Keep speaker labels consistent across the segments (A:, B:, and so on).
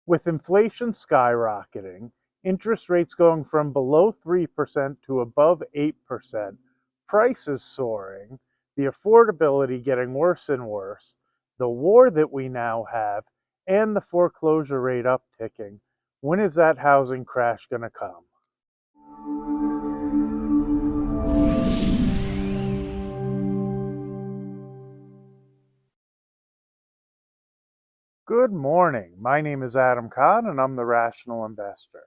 A: With inflation skyrocketing, interest rates going from below 3% to above 8%, prices soaring, the affordability getting worse and worse, the war that we now have, and the foreclosure rate upticking, when is that housing crash going to come? Good morning. My name is Adam Kahn, and I'm the Rational Investor.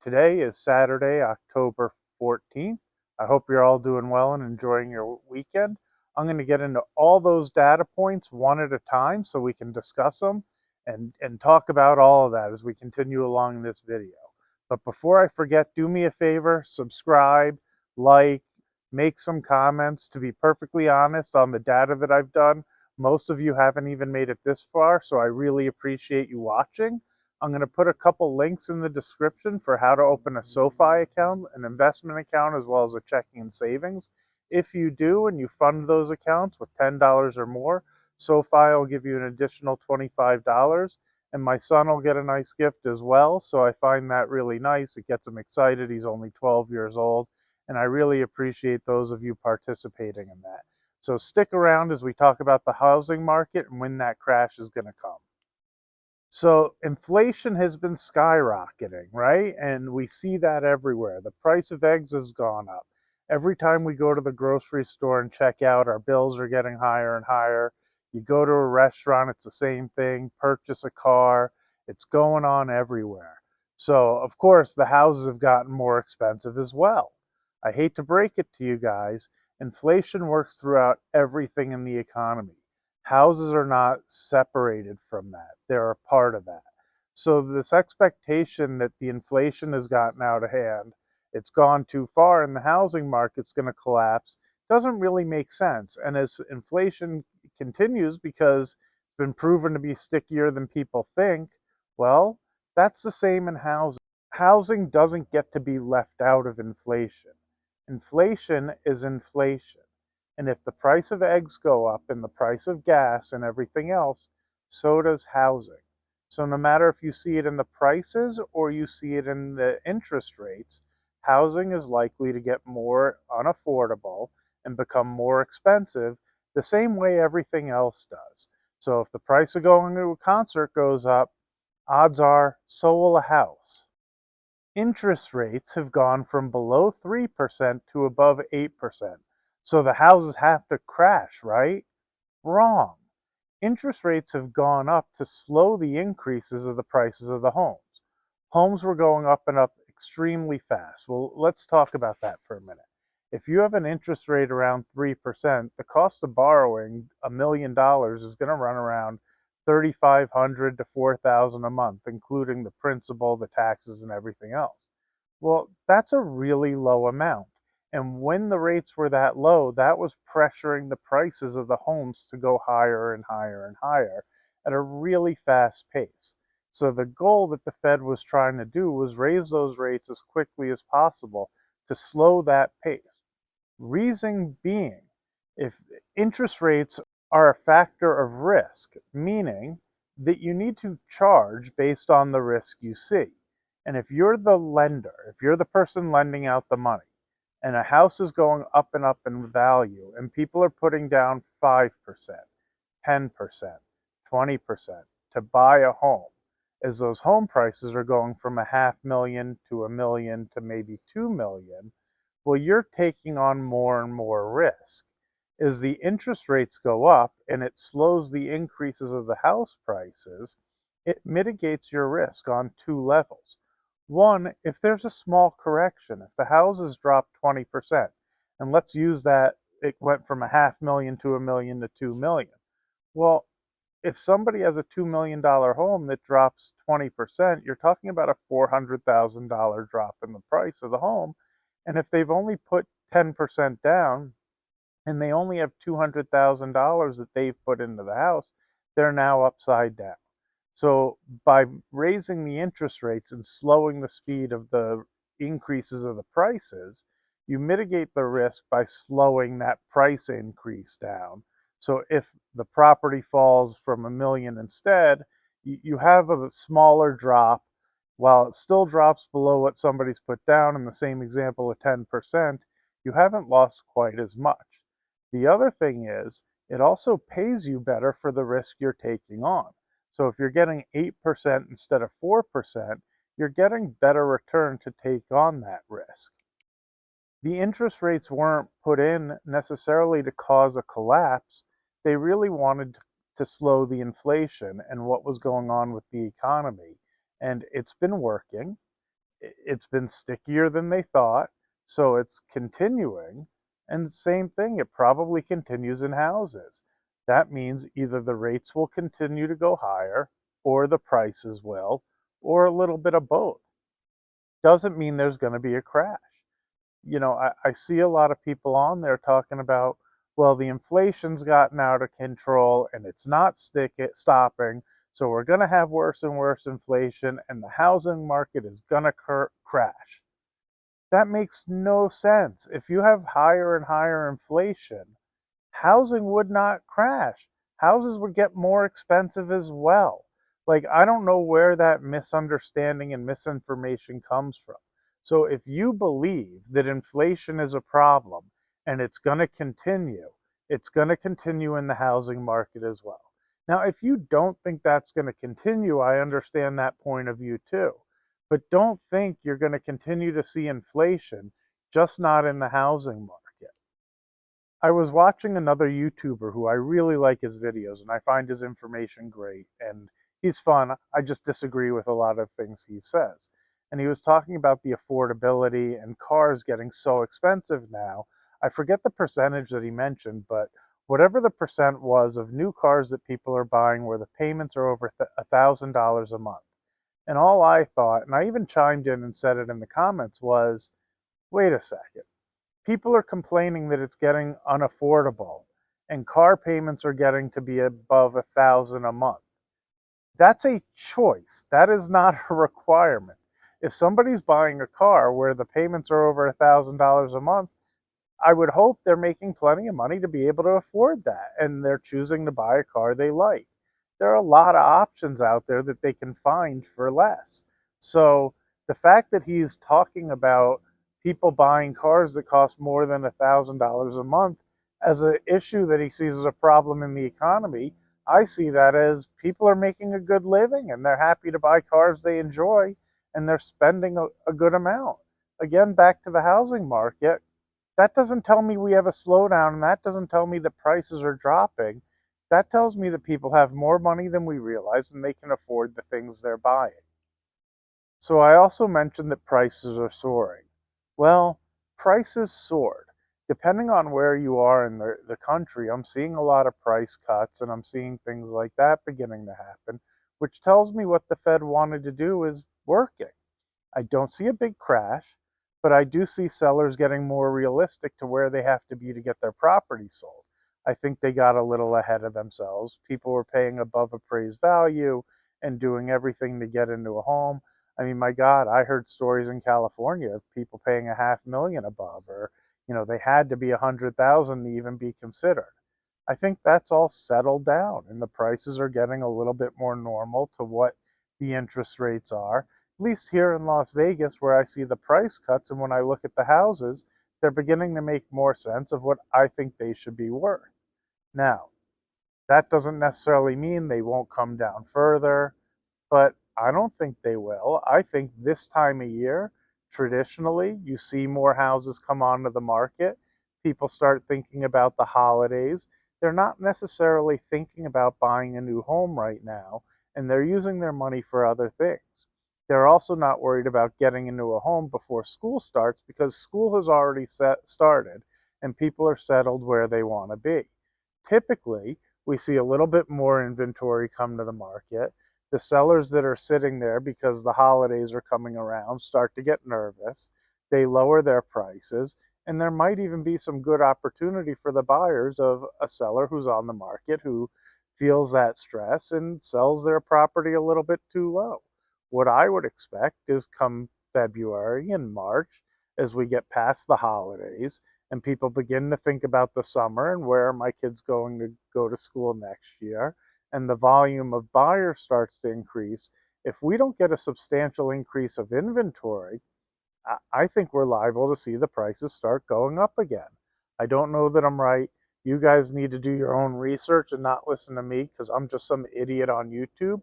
A: Today is Saturday, October 14th. I hope you're all doing well and enjoying your weekend. I'm going to get into all those data points one at a time so we can discuss them and talk about all of that as we continue along this video. But before I forget, do me a favor, subscribe, like, make some comments. To be perfectly honest, on the data that I've done, most of you haven't even made it this far, so I really appreciate you watching. I'm going to put a couple links in the description for how to open a SoFi account, an investment account, as well as a checking and savings. If you do and you fund those accounts with $10 or more, SoFi will give you an additional $25, and my son will get a nice gift as well, so I find that really nice. It gets him excited. He's only 12 years old, and I really appreciate those of you participating in that. So stick around as we talk about the housing market and when that crash is going to come. So inflation has been skyrocketing, right? And we see that everywhere. The price of eggs has gone up. Every time we go to the grocery store and check out, our bills are getting higher and higher. You go to a restaurant, it's the same thing. Purchase a car, it's going on everywhere. So, of course, the houses have gotten more expensive as well. I hate to break it to you guys, inflation works throughout everything in the economy. Houses are not separated from that. They're a part of that. So this expectation that the inflation has gotten out of hand, it's gone too far and the housing market's going to collapse, doesn't really make sense. And as inflation continues, because it's been proven to be stickier than people think, well, that's the same in housing. Housing doesn't get to be left out of inflation. Inflation is inflation. And if the price of eggs go up and the price of gas and everything else, so does housing. So no matter if you see it in the prices or you see it in the interest rates, housing is likely to get more unaffordable and become more expensive the same way everything else does. So if the price of going to a concert goes up, odds are so will a house. Interest rates have gone from below 3% to above 8%. So the houses have to crash, right? Wrong. Interest rates have gone up to slow the increases of the prices of the homes. Homes were going up and up extremely fast. Well, let's talk about that for a minute. If you have an interest rate around 3%, the cost of borrowing $1 million is going to run around $3,500 to $4,000 a month, including the principal, the taxes, and everything else. Well, that's a really low amount. And when the rates were that low, that was pressuring the prices of the homes to go higher and higher and higher at a really fast pace. So the goal that the Fed was trying to do was raise those rates as quickly as possible to slow that pace. Reason being, if interest rates are a factor of risk, meaning that you need to charge based on the risk you see. And if you're the lender, if you're the person lending out the money, and a house is going up and up in value, and people are putting down 5%, 10%, 20% to buy a home, as those home prices are going from $500,000 to $1 million to maybe $2 million, well, you're taking on more and more risk. As the interest rates go up and it slows the increases of the house prices, it mitigates your risk on two levels. One, if there's a small correction, if the houses drop 20%, and let's use that, it went from $500,000 to $1 million to $2 million. Well, if somebody has a $2 million home that drops 20%, you're talking about a $400,000 drop in the price of the home. And if they've only put 10% down and they only have $200,000 that they've put into the house, they're now upside down. So by raising the interest rates and slowing the speed of the increases of the prices, you mitigate the risk by slowing that price increase down. So if the property falls from $1 million instead, You have a smaller drop. While it still drops below what somebody's put down in the same example of 10%, you haven't lost quite as much. The other thing is, it also pays you better for the risk you're taking on. So if you're getting 8% instead of 4%, you're getting better return to take on that risk. The interest rates weren't put in necessarily to cause a collapse. They really wanted to slow the inflation and what was going on with the economy. And it's been working. It's been stickier than they thought. So it's continuing. And same thing, it probably continues in houses. That means either the rates will continue to go higher, or the prices will, or a little bit of both. Doesn't mean there's going to be a crash. I see a lot of people on there talking about, well, the inflation's gotten out of control and it's not stopping. So we're going to have worse and worse inflation and the housing market is going to crash. That makes no sense. If you have higher and higher inflation, housing would not crash. Houses would get more expensive as well. Like, I don't know where that misunderstanding and misinformation comes from. So, if you believe that inflation is a problem and it's going to continue in the housing market as well. Now, if you don't think that's going to continue, I understand that point of view too. But don't think you're going to continue to see inflation, just not in the housing market. I was watching another YouTuber who I really like his videos and I find his information great and he's fun. I just disagree with a lot of things he says. And he was talking about the affordability and cars getting so expensive now. I forget the percentage that he mentioned, but whatever the percent was of new cars that people are buying where the payments are over $1,000 a month. And all I thought, and I even chimed in and said it in the comments, was, wait a second. People are complaining that it's getting unaffordable and car payments are getting to be above 1,000 a month. That's a choice. That is not a requirement. If somebody's buying a car where the payments are over $1,000 a month, I would hope they're making plenty of money to be able to afford that and they're choosing to buy a car they like. There are a lot of options out there that they can find for less. So the fact that he's talking about people buying cars that cost more than $1,000 a month as an issue that he sees as a problem in the economy, I see that as people are making a good living and they're happy to buy cars they enjoy and they're spending a good amount. Again, back to the housing market, that doesn't tell me we have a slowdown, and that doesn't tell me that prices are dropping. That tells me that people have more money than we realize and they can afford the things they're buying. So I also mentioned that prices are soaring. Well, prices soared. Depending on where you are in the country, I'm seeing a lot of price cuts and I'm seeing things like that beginning to happen, which tells me what the Fed wanted to do is working. I don't see a big crash, but I do see sellers getting more realistic to where they have to be to get their property sold. I think they got a little ahead of themselves. People were paying above appraised value and doing everything to get into a home. I mean, my God, I heard stories in California of people paying $500,000 above, or they had to be 100,000 to even be considered. I think that's all settled down, and the prices are getting a little bit more normal to what the interest rates are, at least here in Las Vegas, where I see the price cuts, and when I look at the houses, they're beginning to make more sense of what I think they should be worth. Now, that doesn't necessarily mean they won't come down further, but I don't think they will. I think this time of year, traditionally, you see more houses come onto the market. People start thinking about the holidays. They're not necessarily thinking about buying a new home right now, and they're using their money for other things. They're also not worried about getting into a home before school starts because school has already started and people are settled where they want to be. Typically, we see a little bit more inventory come to the market. The sellers that are sitting there because the holidays are coming around start to get nervous. They lower their prices, and there might even be some good opportunity for the buyers of a seller who's on the market who feels that stress and sells their property a little bit too low. What I would expect is come February and March, as we get past the holidays and people begin to think about the summer and where are my kids going to go to school next year, and the volume of buyers starts to increase, if we don't get a substantial increase of inventory, I think we're liable to see the prices start going up again. I don't know that I'm right. You guys need to do your own research and not listen to me because I'm just some idiot on YouTube.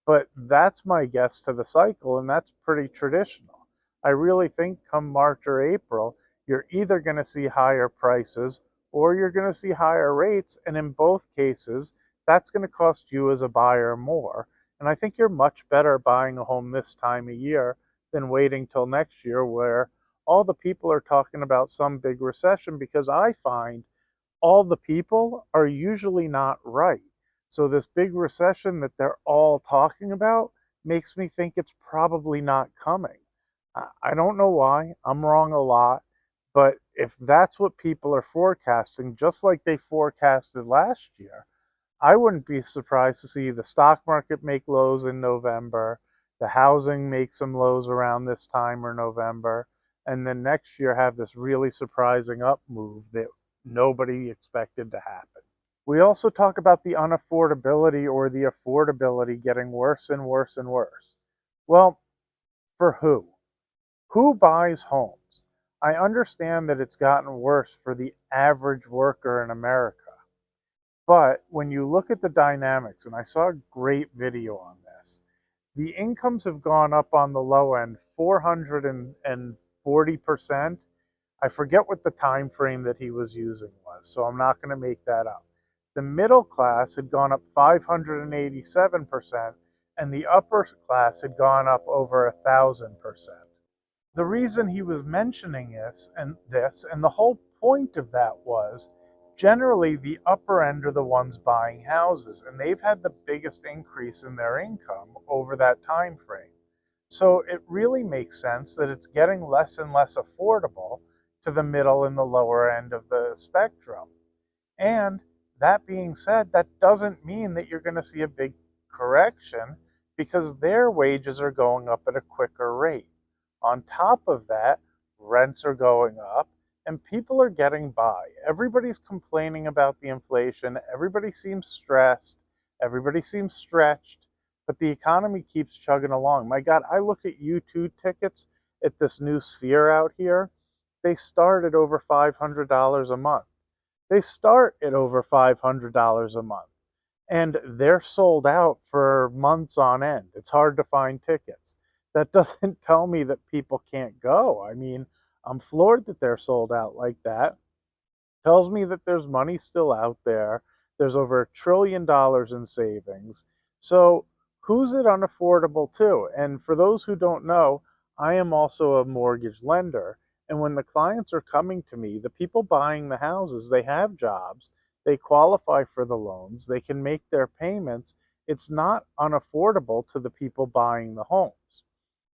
A: But that's my guess to the cycle, and that's pretty traditional. I really think come March or April, you're either going to see higher prices or you're going to see higher rates. And in both cases, that's going to cost you as a buyer more. And I think you're much better buying a home this time of year than waiting till next year where all the people are talking about some big recession, because I find all the people are usually not right. So this big recession that they're all talking about makes me think it's probably not coming. I don't know why. I'm wrong a lot. But if that's what people are forecasting, just like they forecasted last year, I wouldn't be surprised to see the stock market make lows in November, the housing make some lows around this time or November, and then next year have this really surprising up move that nobody expected to happen. We also talk about the unaffordability or the affordability getting worse and worse and worse. Well, for who? Who buys homes? I understand that it's gotten worse for the average worker in America. But when you look at the dynamics, and I saw a great video on this, the incomes have gone up on the low end 440%. I forget what the time frame that he was using was, so I'm not going to make that up. The middle class had gone up 587%, and the upper class had gone up over 1,000%. The reason he was mentioning this and the whole point of that was generally the upper end are the ones buying houses, and they've had the biggest increase in their income over that time frame. So it really makes sense that it's getting less and less affordable to the middle and the lower end of the spectrum. And that being said, that doesn't mean that you're going to see a big correction, because their wages are going up at a quicker rate. On top of that, rents are going up and people are getting by. Everybody's complaining about the inflation. Everybody seems stressed. Everybody seems stretched, but the economy keeps chugging along. My God, I looked at U2 tickets at this new Sphere out here. They start at over $500 a month. They start at over $500 a month, and they're sold out for months on end. It's hard to find tickets. That doesn't tell me that people can't go. I mean, I'm floored that they're sold out like that. Tells me that there's money still out there. There's over $1 trillion in savings. So who's it unaffordable to? And for those who don't know, I am also a mortgage lender. And when the clients are coming to me, the people buying the houses, they have jobs, they qualify for the loans, they can make their payments. It's not unaffordable to the people buying the homes.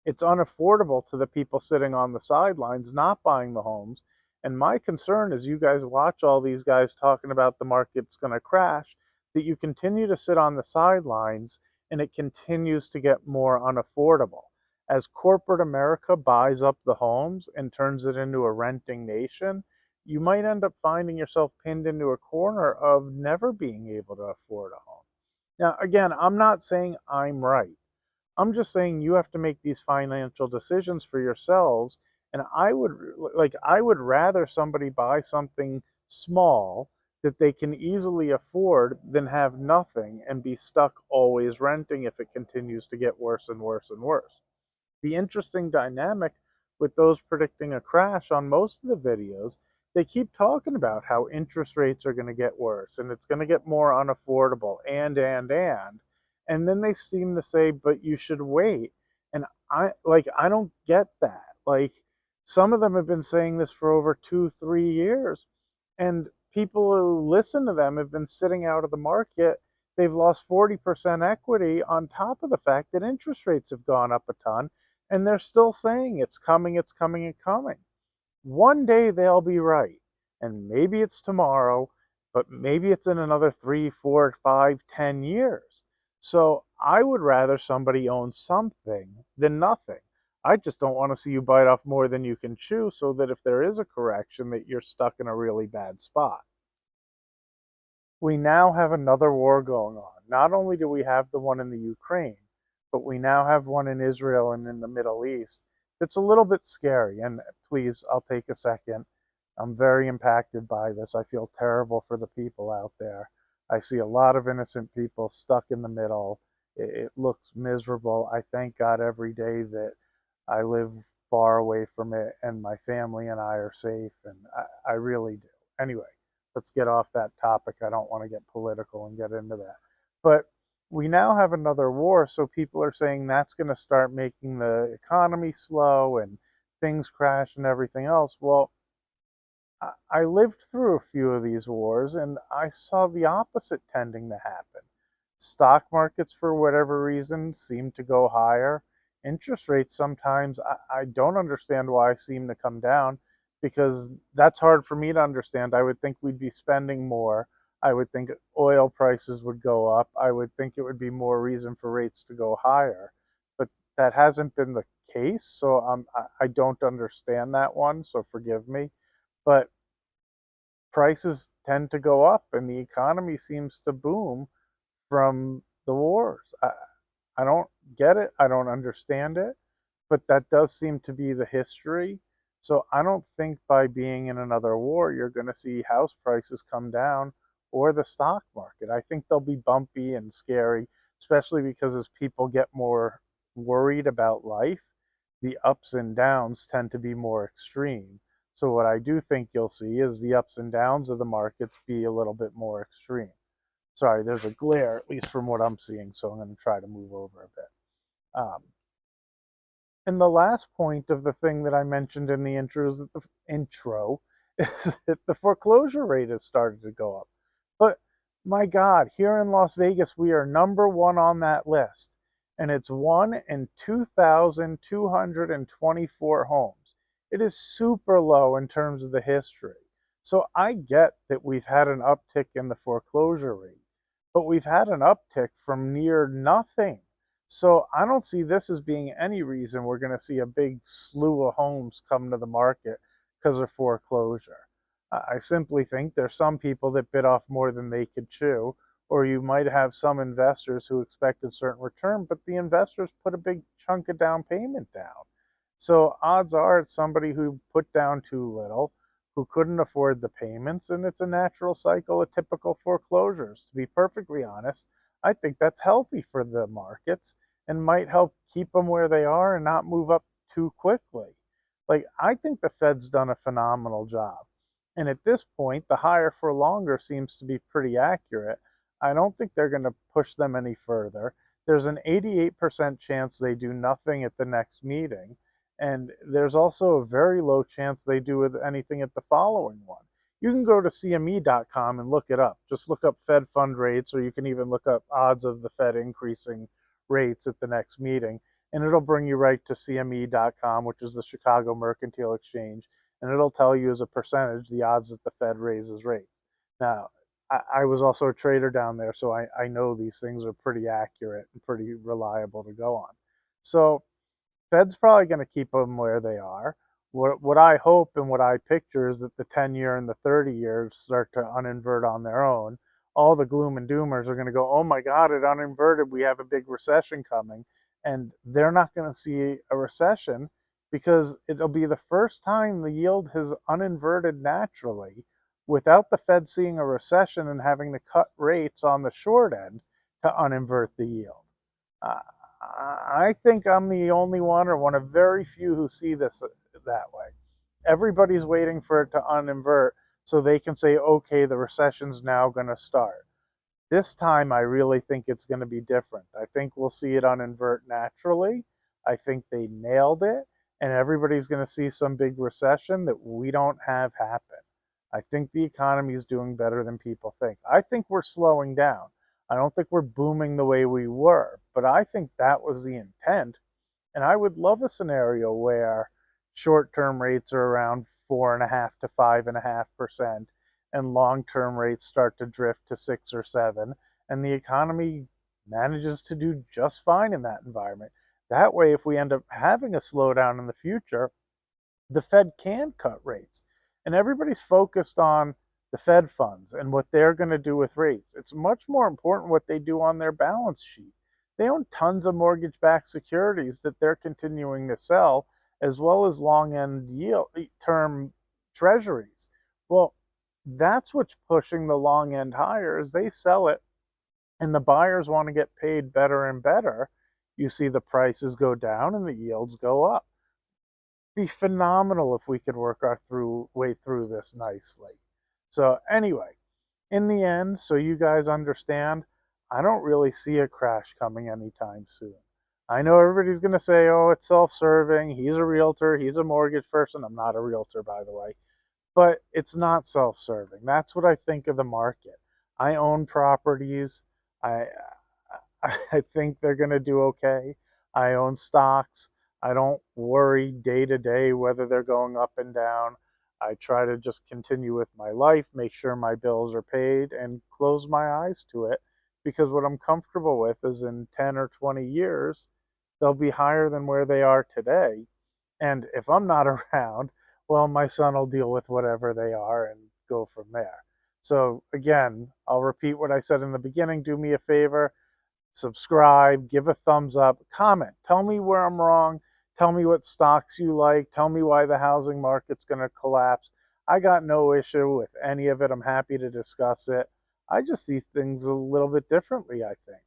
A: It's unaffordable to the people sitting on the sidelines not buying the homes. And my concern is you guys watch all these guys talking about the market's going to crash, that you continue to sit on the sidelines and it continues to get more unaffordable. As corporate America buys up the homes and turns it into a renting nation, you might end up finding yourself pinned into a corner of never being able to afford a home. Now, again, I'm not saying I'm right. I'm just saying you have to make these financial decisions for yourselves. And I would rather somebody buy something small that they can easily afford than have nothing and be stuck always renting if it continues to get worse and worse and worse. The interesting dynamic with those predicting a crash on most of the videos, they keep talking about how interest rates are going to get worse and it's going to get more unaffordable and then they seem to say, but you should wait. And I don't get that. Like, some of them have been saying this for over 2 3 years, and people who listen to them have been sitting out of the market. They've lost 40% equity on top of the fact that interest rates have gone up a ton, and they're still saying it's coming, it's coming, it's coming. One day they'll be right, and maybe it's tomorrow, but maybe it's in another 3 4 5 10 years. So I would rather somebody own something than nothing. I just don't want to see you bite off more than you can chew, so that if there is a correction that you're stuck in a really bad spot. We now have another war going on. Not only do we have the one in the Ukraine, but we now have one in Israel and in the Middle East. It's a little bit scary. And please, I'll take a second. I'm very impacted by this. I feel terrible for the people out there. I see a lot of innocent people stuck in the middle. It looks miserable. I thank God every day that I live far away from it and my family and I are safe. And I really do. Anyway, let's get off that topic. I don't want to get political and get into that. But we now have another war, so people are saying that's going to start making the economy slow and things crash and everything else. Well, I lived through a few of these wars and I saw the opposite tending to happen. Stock markets, for whatever reason, seem to go higher. Interest rates sometimes, I don't understand why, seem to come down, because that's hard for me to understand. I would think we'd be spending more. I would think oil prices would go up. I would think it would be more reason for rates to go higher. But that hasn't been the case, so I don't understand that one, so forgive me. But prices tend to go up and the economy seems to boom from the wars. I don't get it. I don't understand it, but that does seem to be the history. So I don't think by being in another war, you're going to see house prices come down or the stock market. I think they'll be bumpy and scary, especially because as people get more worried about life, the ups and downs tend to be more extreme. So what I do think you'll see is the ups and downs of the markets be a little bit more extreme. Sorry, there's a glare, at least from what I'm seeing, so I'm going to try to move over a bit. And the last point of the thing that I mentioned in the intro is that is that the foreclosure rate has started to go up. But my God, here in Las Vegas, we are number one on that list, and it's 1 in 2,224 homes. It is super low in terms of the history. So I get that we've had an uptick in the foreclosure rate, but we've had an uptick from near nothing. So I don't see this as being any reason we're going to see a big slew of homes come to the market because of foreclosure. I simply think there's some people that bit off more than they could chew, or you might have some investors who expected certain return, but the investors put a big chunk of down payment down. So odds are it's somebody who put down too little, who couldn't afford the payments, and it's a natural cycle of typical foreclosures. To be perfectly honest, I think that's healthy for the markets and might help keep them where they are and not move up too quickly. Like, I think the Fed's done a phenomenal job. And at this point, the higher for longer seems to be pretty accurate. I don't think they're going to push them any further. There's an 88% chance they do nothing at the next meeting. And there's also a very low chance they do with anything at the following one. You can go to CME.com and look it up. Just look up Fed fund rates, or you can even look up odds of the Fed increasing rates at the next meeting. And it'll bring you right to CME.com, which is the Chicago Mercantile Exchange. And it'll tell you as a percentage the odds that the Fed raises rates. Now, I was also a trader down there, so I know these things are pretty accurate and pretty reliable to go on. So Fed's probably going to keep them where they are. What I hope and what I picture is that the 10-year and the 30-year start to uninvert on their own. All the gloom and doomers are going to go, oh my God, it uninverted. We have a big recession coming. And they're not going to see a recession because it'll be the first time the yield has uninverted naturally without the Fed seeing a recession and having to cut rates on the short end to uninvert the yield. Uh, I think I'm the only one or one of very few who see this that way. Everybody's waiting for it to uninvert so they can say, okay, the recession's now going to start. This time, I really think it's going to be different. I think we'll see it uninvert naturally. I think they nailed it, and everybody's going to see some big recession that we don't have happen. I think the economy is doing better than people think. I think we're slowing down. I don't think we're booming the way we were, but I think that was the intent. And I would love a scenario where short-term rates are around 4.5 to 5.5%, and long-term rates start to drift to 6 or 7, and the economy manages to do just fine in that environment. That way, if we end up having a slowdown in the future, the Fed can cut rates. And everybody's focused on the Fed funds and what they're going to do with rates. It's much more important what they do on their balance sheet. They own tons of mortgage backed securities that they're continuing to sell, as well as long end yield term treasuries. Well, that's what's pushing the long end higher as they sell it and the buyers want to get paid better and better. You see the prices go down and the yields go up. It'd be phenomenal if we could work our way through this nicely. So anyway, in the end, so you guys understand, I don't really see a crash coming anytime soon. I know everybody's going to say, oh, it's self serving. He's a realtor. He's a mortgage person. I'm not a realtor, by the way, but it's not self serving. That's what I think of the market. I own properties. I, I think they're going to do okay. I own stocks. I don't worry day to day whether they're going up and down. I try to just continue with my life, make sure my bills are paid, and close my eyes to it because what I'm comfortable with is in 10 or 20 years, they'll be higher than where they are today. And if I'm not around, well, my son will deal with whatever they are and go from there. So, again, I'll repeat what I said in the beginning. Do me a favor, subscribe, give a thumbs up, comment. Tell me where I'm wrong. Tell me what stocks you like. Tell me why the housing market's going to collapse. I got no issue with any of it. I'm happy to discuss it. I just see things a little bit differently, I think.